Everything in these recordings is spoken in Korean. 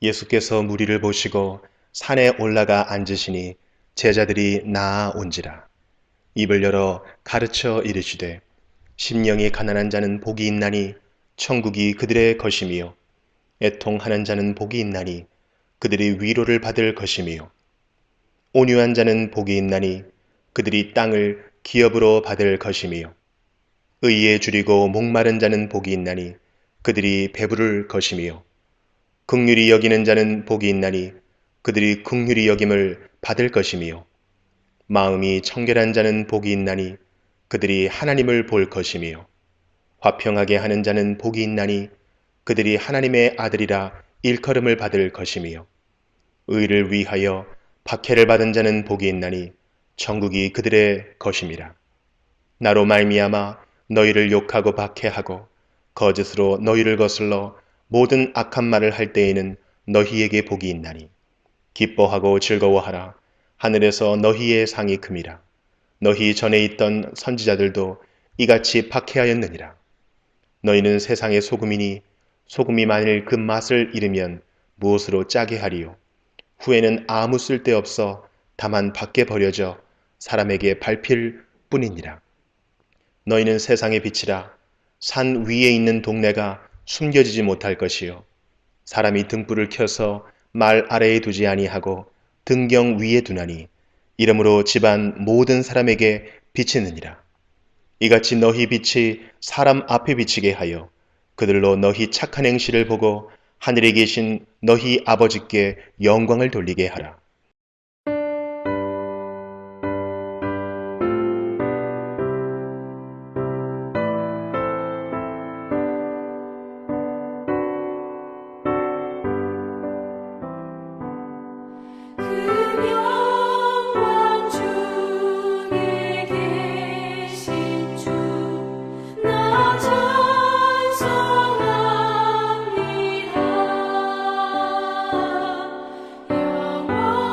예수께서 무리를 보시고 산에 올라가 앉으시니 제자들이 나아온지라. 입을 열어 가르쳐 이르시되 심령이 가난한 자는 복이 있나니 천국이 그들의 것이며 애통하는 자는 복이 있나니 그들이 위로를 받을 것이며 온유한 자는 복이 있나니 그들이 땅을 기업으로 받을 것이며 의에 줄이고 목마른 자는 복이 있나니 그들이 배부를 것이며 긍휼히 여기는 자는 복이 있나니 그들이 긍휼히 여김을 받을 것이며 마음이 청결한 자는 복이 있나니 그들이 하나님을 볼 것이며 화평하게 하는 자는 복이 있나니 그들이 하나님의 아들이라 일컬음을 받을 것이며 의를 위하여 박해를 받은 자는 복이 있나니 천국이 그들의 것임이라. 나로 말미암아 너희를 욕하고 박해하고 거짓으로 너희를 거슬러 모든 악한 말을 할 때에는 너희에게 복이 있나니 기뻐하고 즐거워하라. 하늘에서 너희의 상이 큼이라. 너희 전에 있던 선지자들도 이같이 박해하였느니라. 너희는 세상의 소금이니 소금이 만일 그 맛을 잃으면 무엇으로 짜게 하리요. 후에는 아무 쓸데없어 다만 밖에 버려져 사람에게 밟힐 뿐이니라. 너희는 세상의 빛이라. 산 위에 있는 동네가 숨겨지지 못할 것이요 사람이 등불을 켜서 말 아래에 두지 아니하고 등경 위에 두나니 이러므로 집안 모든 사람에게 비치느니라. 이같이 너희 빛이 사람 앞에 비치게 하여 그들로 너희 착한 행실을 보고 하늘에 계신 너희 아버지께 영광을 돌리게 하라. 그 영광 중에 계신 주 나 찬송합니다. 영원히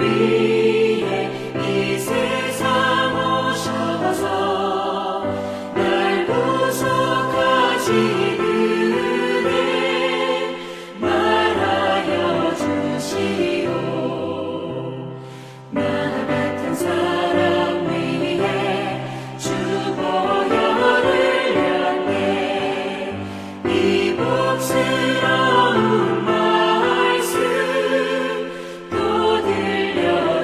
위해 이 세상 오셔서 날 구속하시는 애 말하여 주시오. 나 같은 사람 위해 주보혈을 흘렸네. 이 복스러운 말씀 또 들려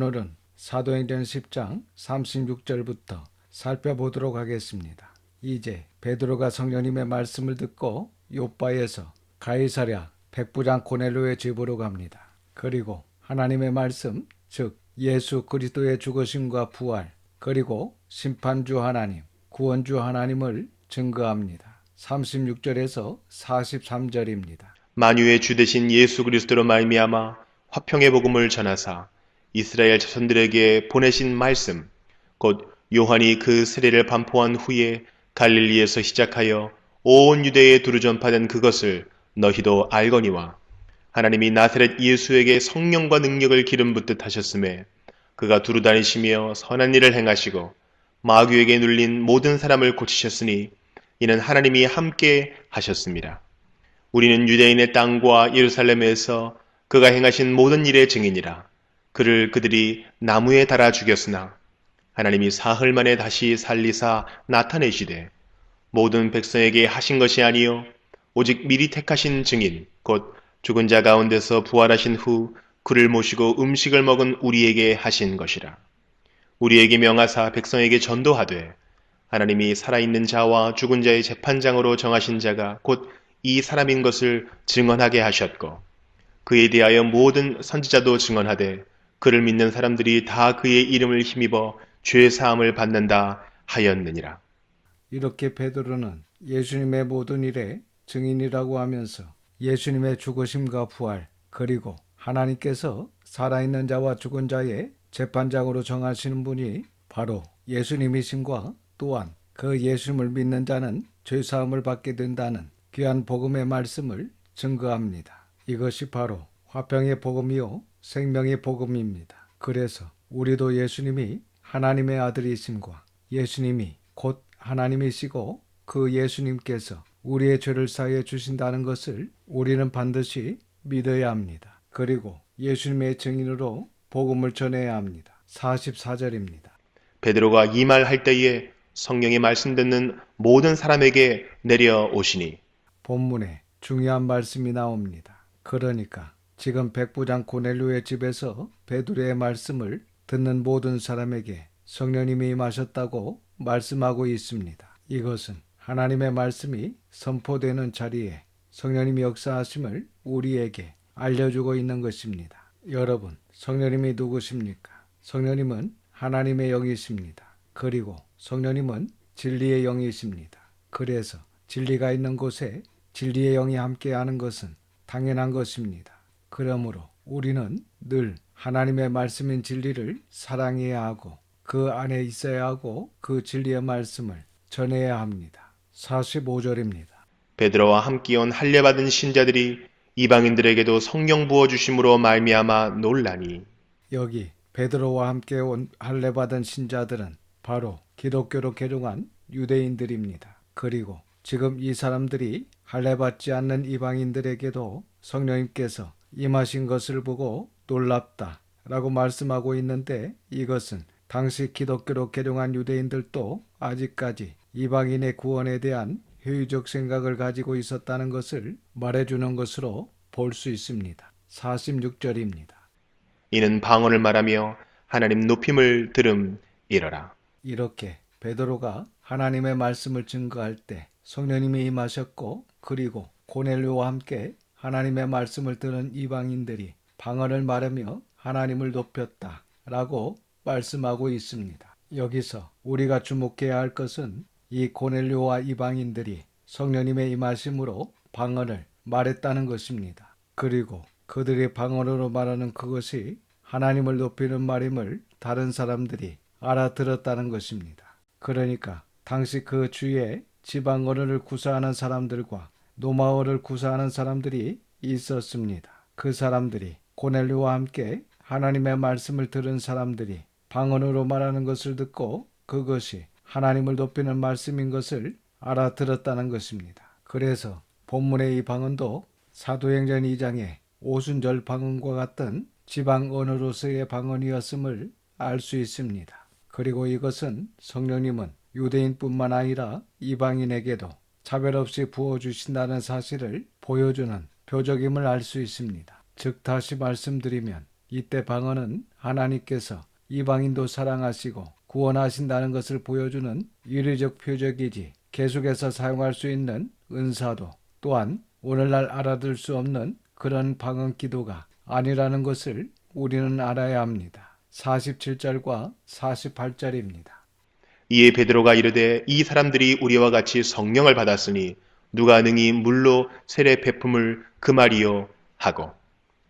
오늘은 사도행전 10장 36절부터 살펴보도록 하겠습니다. 이제 베드로가 성령님의 말씀을 듣고 요빠에서 가이사랴 백부장 고넬료의 집으로 갑니다. 그리고 하나님의 말씀, 즉 예수 그리스도의 죽으심과 부활, 그리고 심판주 하나님, 구원주 하나님을 증거합니다. 36절에서 43절입니다. 만유의 주 되신 예수 그리스도로 말미암아 화평의 복음을 전하사 이스라엘 자손들에게 보내신 말씀, 곧 요한이 그 세례를 반포한 후에 갈릴리에서 시작하여 온 유대에 두루 전파된 그것을 너희도 알거니와, 하나님이 나사렛 예수에게 성령과 능력을 기름 붓듯 하셨음에 그가 두루 다니시며 선한 일을 행하시고 마귀에게 눌린 모든 사람을 고치셨으니 이는 하나님이 함께 하셨습니다. 우리는 유대인의 땅과 예루살렘에서 그가 행하신 모든 일의 증인이라. 그를 그들이 나무에 달아 죽였으나 하나님이 사흘 만에 다시 살리사 나타내시되 모든 백성에게 하신 것이 아니요 오직 미리 택하신 증인 곧 죽은 자 가운데서 부활하신 후 그를 모시고 음식을 먹은 우리에게 하신 것이라. 우리에게 명하사 백성에게 전도하되 하나님이 살아있는 자와 죽은 자의 재판장으로 정하신 자가 곧 이 사람인 것을 증언하게 하셨고, 그에 대하여 모든 선지자도 증언하되 그를 믿는 사람들이 다 그의 이름을 힘입어 죄 사함을 받는다 하였느니라. 이렇게 베드로는 예수님의 모든 일의 증인이라고 하면서 예수님의 죽으심과 부활, 그리고 하나님께서 살아있는 자와 죽은 자의 재판장으로 정하시는 분이 바로 예수님이심과 또한 그 예수님을 믿는 자는 죄사함을 받게 된다는 귀한 복음의 말씀을 증거합니다. 이것이 바로 화평의 복음이요 생명의 복음입니다. 그래서 우리도 예수님이 하나님의 아들이심과 예수님이 곧 하나님이시고 그 예수님께서 우리의 죄를 사하여 주신다는 것을 우리는 반드시 믿어야 합니다. 그리고 예수님의 증인으로 복음을 전해야 합니다. 44절입니다. 베드로가 이 말 할 때에 성령의 말씀 듣는 모든 사람에게 내려오시니. 본문에 중요한 말씀이 나옵니다. 그러니까 지금 백부장 고넬료의 집에서 베드로의 말씀을 듣는 모든 사람에게 성령님이 임하셨다고 말씀하고 있습니다. 이것은 하나님의 말씀이 선포되는 자리에 성령님이 역사하심을 우리에게 알려주고 있는 것입니다. 여러분, 성령님이 누구십니까? 성령님은 하나님의 영이십니다. 그리고 성령님은 진리의 영이십니다. 그래서 진리가 있는 곳에 진리의 영이 함께하는 것은 당연한 것입니다. 그러므로 우리는 늘 하나님의 말씀인 진리를 사랑해야 하고 그 안에 있어야 하고 그 진리의 말씀을 전해야 합니다. 45절입니다. 베드로와 함께 온 할례받은 신자들이 이방인들에게도 성령 부어주심으로 말미암아 놀라니. 여기 베드로와 함께 온 할례받은 신자들은 바로 기독교로 개종한 유대인들입니다. 그리고 지금 이 사람들이 할례받지 않는 이방인들에게도 성령님께서 임하신 것을 보고 놀랍다 라고 말씀하고 있는데, 이것은 당시 기독교로 개종한 유대인들도 아직까지 이방인의 구원에 대한 회의적 생각을 가지고 있었다는 것을 말해주는 것으로 볼 수 있습니다. 46절입니다. 이는 방언을 말하며 하나님 높임을 들음이러라. 이렇게 베드로가 하나님의 말씀을 증거할 때 성령님이 임하셨고, 그리고 고넬료와 함께 하나님의 말씀을 들은 이방인들이 방언을 말하며 하나님을 높였다 라고 말씀하고 있습니다. 여기서 우리가 주목해야 할 것은 이 고넬료와 이방인들이 성령님의 임하심으로 방언을 말했다는 것입니다. 그리고 그들이 방언으로 말하는 그것이 하나님을 높이는 말임을 다른 사람들이 알아들었다는 것입니다. 그러니까 당시 그 주위에 지방 언어를 구사하는 사람들과 노마어를 구사하는 사람들이 있었습니다. 그 사람들이 고넬료와 함께 하나님의 말씀을 들은 사람들이 방언으로 말하는 것을 듣고 그것이 하나님을 높이는 말씀인 것을 알아들었다는 것입니다. 그래서 본문의 이 방언도 사도행전 2장의 오순절 방언과 같은 지방 언어로서의 방언이었음을 알 수 있습니다. 그리고 이것은 성령님은 유대인뿐만 아니라 이방인에게도 차별 없이 부어주신다는 사실을 보여주는 표적임을 알 수 있습니다. 즉 다시 말씀드리면 이때 방언은 하나님께서 이방인도 사랑하시고 구원하신다는 것을 보여주는 유리적 표적이지 계속해서 사용할 수 있는 은사도 또한 오늘날 알아들 수 없는 그런 방언 기도가 아니라는 것을 우리는 알아야 합니다. 47절과 48절입니다. 이에 베드로가 이르되 이 사람들이 우리와 같이 성령을 받았으니 누가 능히 물로 세례 베품을 금하리요 하고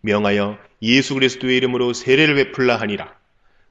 명하여 예수 그리스도의 이름으로 세례를 베풀라 하니라.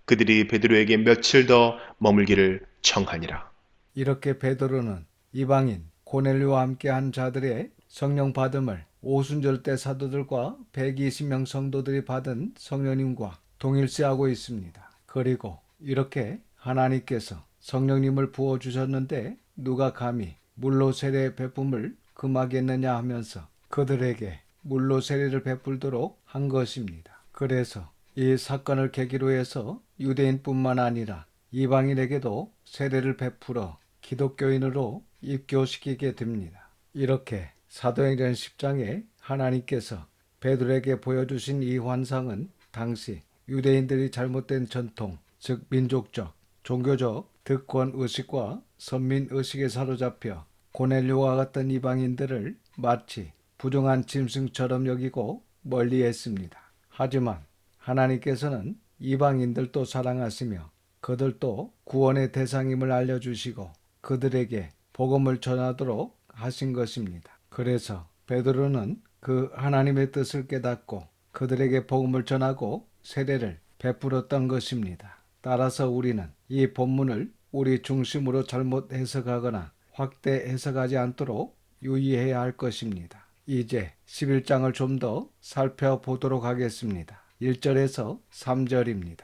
그들이 베드로에게 며칠 더 머물기를 청하니라. 이렇게 베드로는 이방인 고넬료와 함께한 자들의 성령 받음을 오순절때 사도들과 120명 성도들이 받은 성령님과 동일시하고 있습니다. 그리고 이렇게 하나님께서 성령님을 부어주셨는데 누가 감히 물로 세례 베품을 금하겠느냐 하면서 그들에게 물로 세례를 베풀도록 한 것입니다. 그래서 이 사건을 계기로 해서 유대인뿐만 아니라 이방인에게도 세례를 베풀어 기독교인으로 입교시키게 됩니다. 이렇게 사도행전 10장에 하나님께서 베드로에게 보여주신 이 환상은 당시 유대인들이 잘못된 전통, 즉 민족적, 종교적 득권 의식과 선민 의식에 사로잡혀 고넬료와 같은 이방인들을 마치 부정한 짐승처럼 여기고 멀리했습니다. 하지만 하나님께서는 이방인들도 사랑하시며 그들도 구원의 대상임을 알려주시고 그들에게 복음을 전하도록 하신 것입니다. 그래서 베드로는 그 하나님의 뜻을 깨닫고 그들에게 복음을 전하고 세례를 베풀었던 것입니다. 따라서 우리는 이 본문을 우리 중심으로 잘못 해석하거나 확대 해석하지 않도록 유의해야 할 것입니다. 이제 11장을 좀 더 살펴보도록 하겠습니다. 1절에서 3절입니다.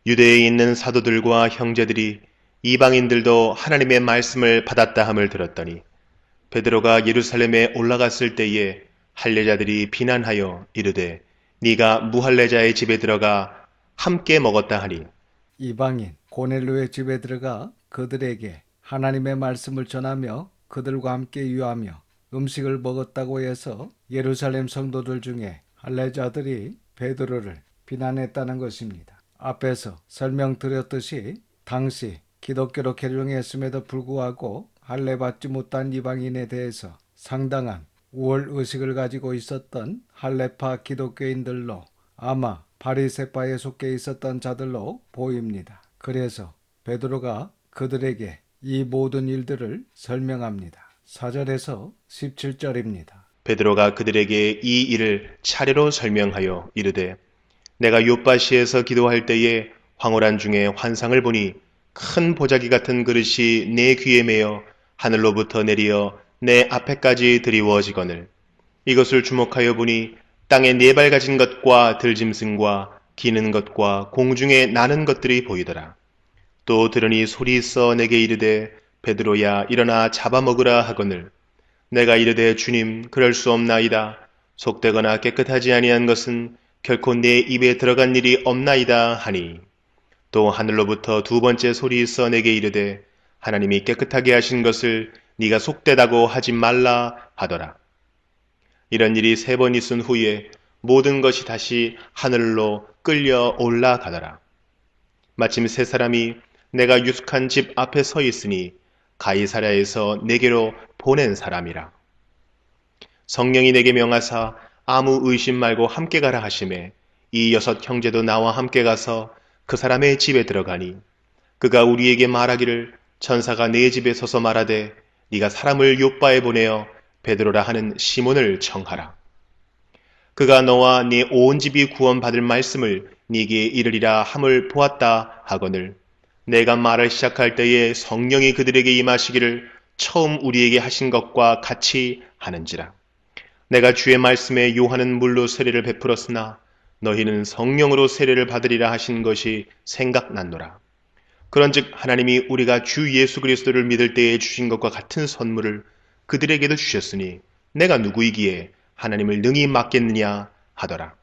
유대에 있는 사도들과 형제들이 이방인들도 하나님의 말씀을 받았다 함을 들었더니 베드로가 예루살렘에 올라갔을 때에 할례자들이 비난하여 이르되 네가 무할례자의 집에 들어가 함께 먹었다 하니 이방인 고넬료의 집에 들어가 그들에게 하나님의 말씀을 전하며 그들과 함께 유하며 음식을 먹었다고 해서 예루살렘 성도들 중에 할례자들이 베드로를 비난했다는 것입니다. 앞에서 설명드렸듯이 당시 기독교로 개종했음에도 불구하고 할례받지 못한 이방인에 대해서 상당한 우월 의식을 가지고 있었던 할례파 기독교인들로 아마 바리새파에 속해 있었던 자들로 보입니다. 그래서 베드로가 그들에게 이 모든 일들을 설명합니다. 4절에서 17절입니다. 베드로가 그들에게 이 일을 차례로 설명하여 이르되 내가 욥바시에서 기도할 때에 황홀한 중에 환상을 보니 큰 보자기 같은 그릇이 내 귀에 매어 하늘로부터 내리어 내 앞에까지 드리워지거늘 이것을 주목하여 보니 땅에 네 발 가진 것과 들짐승과 기는 것과 공중에 나는 것들이 보이더라. 또 들으니 소리 있어 내게 이르되 베드로야 일어나 잡아먹으라 하거늘 내가 이르되 주님 그럴 수 없나이다. 속되거나 깨끗하지 아니한 것은 결코 내 입에 들어간 일이 없나이다 하니 또 하늘로부터 두 번째 소리 있어 내게 이르되 하나님이 깨끗하게 하신 것을 네가 속되다고 하지 말라 하더라. 이런 일이 3번 있은 후에 모든 것이 다시 하늘로 끌려 올라가더라. 마침 3사람이 내가 유숙한 집 앞에 서 있으니 가이사랴에서 내게로 보낸 사람이라. 성령이 내게 명하사 아무 의심 말고 함께 가라 하시매 이 6 형제도 나와 함께 가서 그 사람의 집에 들어가니 그가 우리에게 말하기를 천사가 내 집에 서서 말하되 네가 사람을 욥바에 보내어 베드로라 하는 시몬을 청하라. 그가 너와 네 온 집이 구원받을 말씀을 네게 이르리라 함을 보았다 하거늘 내가 말을 시작할 때에 성령이 그들에게 임하시기를 처음 우리에게 하신 것과 같이 하는지라. 내가 주의 말씀에 요한은 물로 세례를 베풀었으나 너희는 성령으로 세례를 받으리라 하신 것이 생각났노라. 그런즉 하나님이 우리가 주 예수 그리스도를 믿을 때에 주신 것과 같은 선물을 그들에게도 주셨으니 내가 누구이기에 하나님을 능히 맡겠느냐 하더라.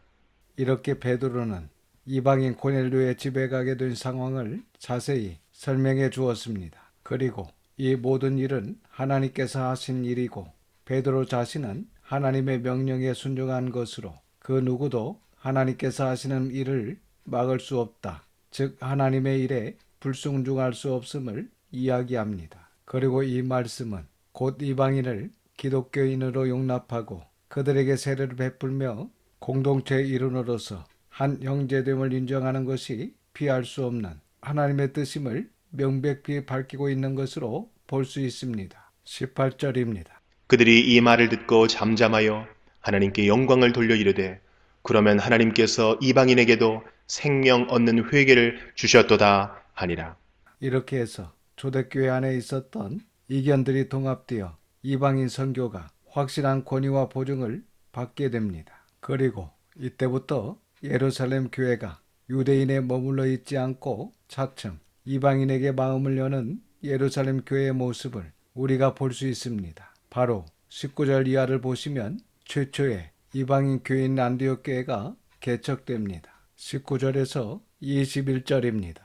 이렇게 베드로는 이방인 고넬료의 집에 가게 된 상황을 자세히 설명해 주었습니다. 그리고 이 모든 일은 하나님께서 하신 일이고 베드로 자신은 하나님의 명령에 순종한 것으로 그 누구도 하나님께서 하시는 일을 막을 수 없다. 즉 하나님의 일에 불순종할 수 없음을 이야기합니다. 그리고 이 말씀은 곧 이방인을 기독교인으로 용납하고 그들에게 세례를 베풀며 공동체의 일원으로서 한 형제됨을 인정하는 것이 피할 수 없는 하나님의 뜻임을 명백히 밝히고 있는 것으로 볼 수 있습니다. 18절입니다. 그들이 이 말을 듣고 잠잠하여 하나님께 영광을 돌려 이르되 그러면 하나님께서 이방인에게도 생명 얻는 회개를 주셨도다 하니라. 이렇게 해서 초대교회 안에 있었던 이견들이 통합되어 이방인 선교가 확실한 권위와 보증을 받게 됩니다. 그리고 이때부터 예루살렘 교회가 유대인에 머물러 있지 않고 차츰 이방인에게 마음을 여는 예루살렘 교회의 모습을 우리가 볼 수 있습니다. 바로 19절 이하를 보시면 최초의 이방인 교회인 안디옥 교회가 개척됩니다. 19절에서 21절입니다.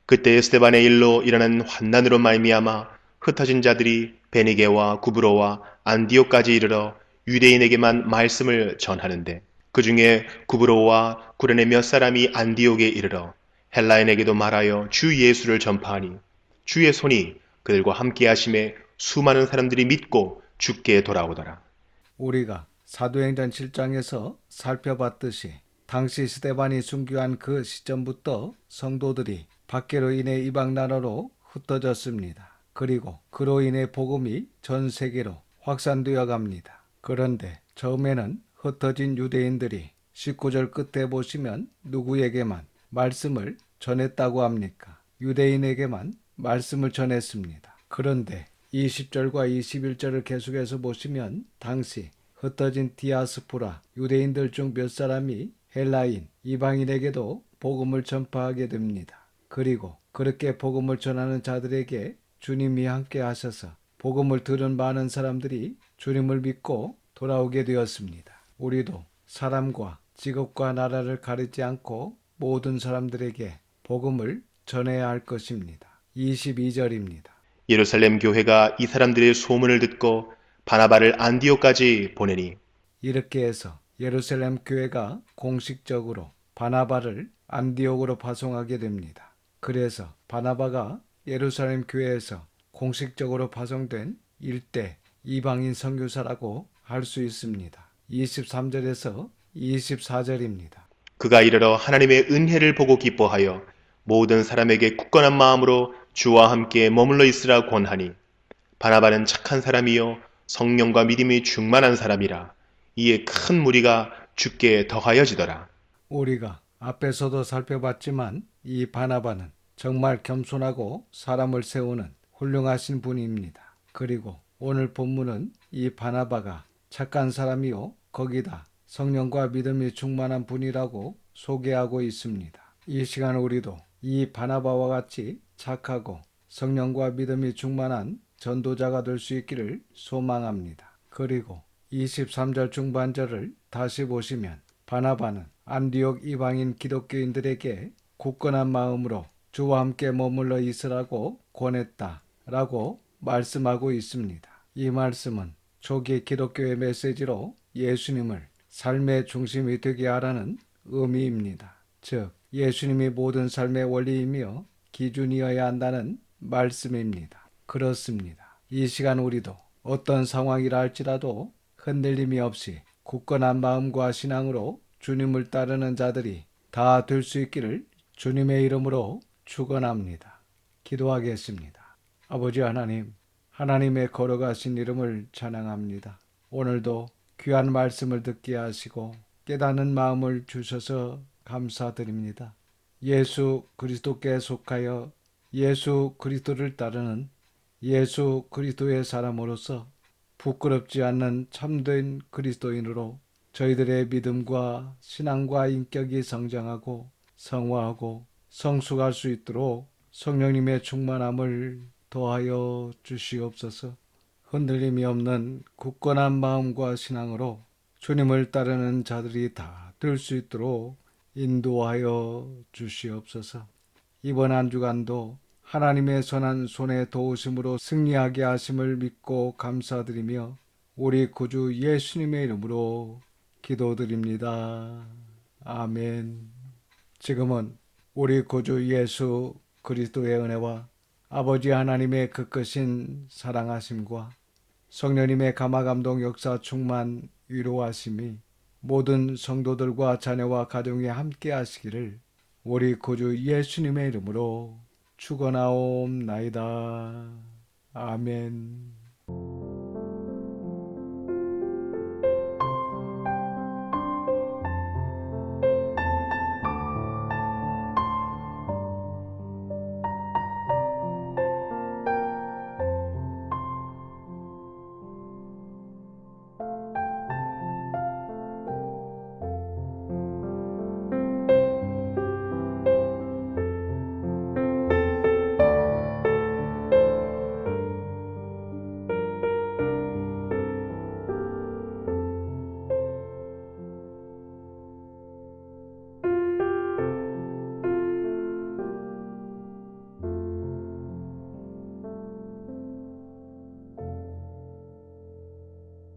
그때 스데반의 일로 일어난 환난으로 말미암아 흩어진 자들이 베니게와 구브로와 안디옥까지 이르러 유대인에게만 말씀을 전하는데 그 중에 구브로와 구레네 몇 사람이 안디옥에 이르러 헬라인에게도 말하여 주 예수를 전파하니 주의 손이 그들과 함께 하심에 수많은 사람들이 믿고 주께 돌아오더라. 우리가 사도행전 7장에서 살펴봤듯이 당시 스데반이 순교한 그 시점부터 성도들이 박해로 인해 이방 나라로 흩어졌습니다. 그리고 그로 인해 복음이 전 세계로 확산되어 갑니다. 그런데 처음에는 흩어진 유대인들이 19절 끝에 보시면 누구에게만 말씀을 전했다고 합니까? 유대인에게만 말씀을 전했습니다. 그런데 20절과 21절을 계속해서 보시면 당시 흩어진 디아스포라 유대인들 중 몇 사람이 헬라인 이방인에게도 복음을 전파하게 됩니다. 그리고 그렇게 복음을 전하는 자들에게 주님이 함께 하셔서 복음을 들은 많은 사람들이 주님을 믿고 돌아오게 되었습니다. 우리도 사람과 직업과 나라를 가리지 않고 모든 사람들에게 복음을 전해야 할 것입니다. 22절입니다. 예루살렘 교회가 이 사람들의 소문을 듣고 바나바를 안디옥까지 보내니 이렇게 해서 예루살렘 교회가 공식적으로 바나바를 안디옥으로 파송하게 됩니다. 그래서 바나바가 예루살렘 교회에서 공식적으로 파송된 일대 이방인 선교사라고 할 수 있습니다. 23절에서 24절입니다. 그가 이르러 하나님의 은혜를 보고 기뻐하여 모든 사람에게 굳건한 마음으로 주와 함께 머물러 있으라 권하니 바나바는 착한 사람이요 성령과 믿음이 충만한 사람이라 이에 큰 무리가 주께 더하여지더라. 우리가 앞에서도 살펴봤지만 이 바나바는 정말 겸손하고 사람을 세우는 훌륭하신 분입니다. 그리고 오늘 본문은 이 바나바가 착한 사람이요 거기다 성령과 믿음이 충만한 분이라고 소개하고 있습니다. 이 시간 우리도 이 바나바와 같이 착하고 성령과 믿음이 충만한 전도자가 될 수 있기를 소망합니다. 그리고 23절 중반절을 다시 보시면 바나바는 안디옥 이방인 기독교인들에게 굳건한 마음으로 주와 함께 머물러 있으라고 권했다라고 말씀하고 있습니다. 이 말씀은 초기 기독교의 메시지로 예수님을 삶의 중심이 되게 하라는 의미입니다. 즉 예수님이 모든 삶의 원리이며 기준이어야 한다는 말씀입니다. 그렇습니다. 이 시간 우리도 어떤 상황이라 할지라도 흔들림이 없이 굳건한 마음과 신앙으로 주님을 따르는 자들이 다 될 수 있기를 주님의 이름으로 축원합니다. 기도하겠습니다. 아버지 하나님, 하나님의 거룩하신 이름을 찬양합니다. 오늘도 귀한 말씀을 듣게 하시고 깨닫는 마음을 주셔서 감사드립니다. 예수 그리스도께 속하여 예수 그리스도를 따르는 예수 그리스도의 사람으로서 부끄럽지 않는 참된 그리스도인으로 저희들의 믿음과 신앙과 인격이 성장하고 성화하고 성숙할 수 있도록 성령님의 충만함을 더하여 주시옵소서. 흔들림이 없는 굳건한 마음과 신앙으로 주님을 따르는 자들이 다 될 수 있도록 인도하여 주시옵소서. 이번 한 주간도 하나님의 선한 손의 도우심으로 승리하게 하심을 믿고 감사드리며 우리 구주 예수님의 이름으로 기도드립니다. 아멘. 지금은 우리 구주 예수 그리스도의 은혜와 아버지 하나님의 그 크신 사랑하심과 성령님의 감화감동 역사 충만 위로하심이 모든 성도들과 자녀와 가정에 함께 하시기를 우리 구주 예수님의 이름으로 축원하옵나이다. 아멘.